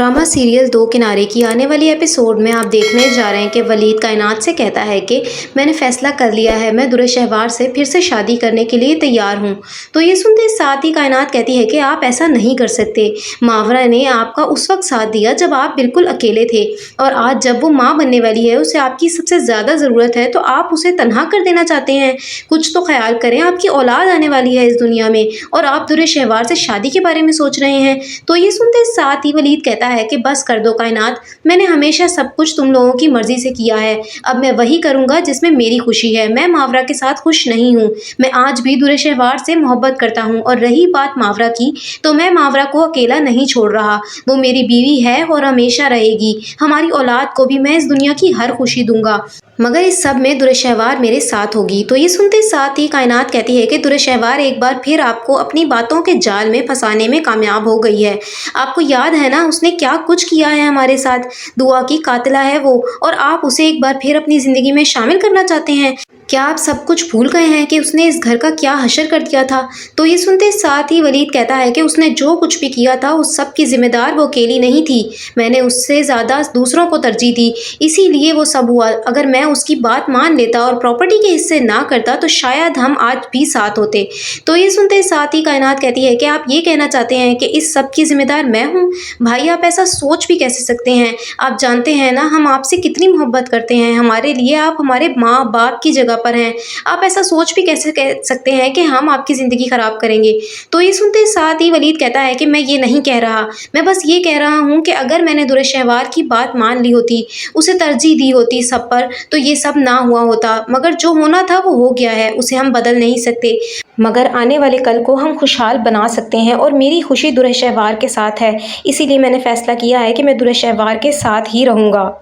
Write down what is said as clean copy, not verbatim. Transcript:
Drama serial दो किनारे की आने वाली एपिसोड में आप देखने जा रहे हैं कि वलीद कायनात से कहता है कि मैंने फैसला कर लिया है, मैं दुर्र शहवार से फिर से शादी करने के लिए तैयार हूँ। तो ये सुनते साथ ही कायनात कहती है कि आप ऐसा नहीं कर सकते। मावरा ने आपका उस वक्त साथ दिया जब आप बिल्कुल अकेले थे, और आज जब वो माँ बनने वाली है, उसे आपकी सबसे ज़्यादा ज़रूरत है, तो आप उसे तन्हा कर देना चाहते हैं। कुछ तो ख्याल करें, आपकी औलाद आने वाली है इस दुनिया में और आप दुर्र शहवार से शादी के बारे में सोच रहे हैं। तो ये सुनते साथ ही वलीद कहता है कि बस कर दो कायनात, मैंने हमेशा सब कुछ तुम लोगों की मर्जी से किया है, अब मैं वही करूंगा जिसमें मेरी खुशी है। मैं मावरा के साथ खुश नहीं हूँ, मैं आज भी दुर्र शहवार से मोहब्बत करता हूँ, और रही बात मावरा की, तो मैं मावरा को अकेला नहीं छोड़ रहा। वो मेरी बीवी है और हमेशा रहेगी। हमारी औलाद को भी मैं इस दुनिया की हर खुशी दूंगा, मगर इस सब में दुर्र शहवार मेरे साथ होगी। तो ये सुनते साथ ही कायनात कहती है कि दुर्र शहवार एक बार फिर आपको अपनी बातों के जाल में फंसाने में कामयाब हो गई है। आपको याद है ना उसने क्या कुछ किया है हमारे साथ, दुआ की कातिला है वो, और आप उसे एक बार फिर अपनी ज़िंदगी में शामिल करना चाहते हैं। क्या आप सब कुछ भूल गए हैं कि उसने इस घर का क्या हशर कर दिया था। तो ये सुनते साथ ही वलीद कहता है कि उसने जो कुछ भी किया था उस सब की जिम्मेदार वो अकेली नहीं थी, मैंने उससे ज़्यादा दूसरों को तरजीह दी, इसीलिए वो सब हुआ। अगर मैं उसकी बात मान लेता और प्रॉपर्टी के हिस्से ना करता तो शायद हम आज भी साथ होते। तो ये सुनते साथ ही कायनात कहती है कि आप ये कहना चाहते हैं कि इस सब की जिम्मेदार मैं हूँ। भाई आप ऐसा सोच भी कैसे सकते हैं, आप जानते हैं ना हम आपसे कितनी मोहब्बत करते हैं, हमारे लिए आप हमारे माँ बाप की जगह पर हैं। आप ऐसा सोच भी कैसे कह सकते हैं कि हम आपकी ज़िंदगी ख़राब करेंगे। तो ये सुनते साथ ही वलीद कहता है कि मैं ये नहीं कह रहा, मैं बस ये कह रहा हूँ कि अगर मैंने दुर्र शहवार की बात मान ली होती, उसे तरजीह दी होती सब पर, तो ये सब ना हुआ होता। मगर जो होना था वो हो गया है, उसे हम बदल नहीं सकते, मगर आने वाले कल को हम खुशहाल बना सकते हैं, और मेरी खुशी दुर्र शहवार के साथ है। इसीलिए मैंने फ़ैसला किया है कि मैं दुर्र शहवार के साथ ही रहूँगा।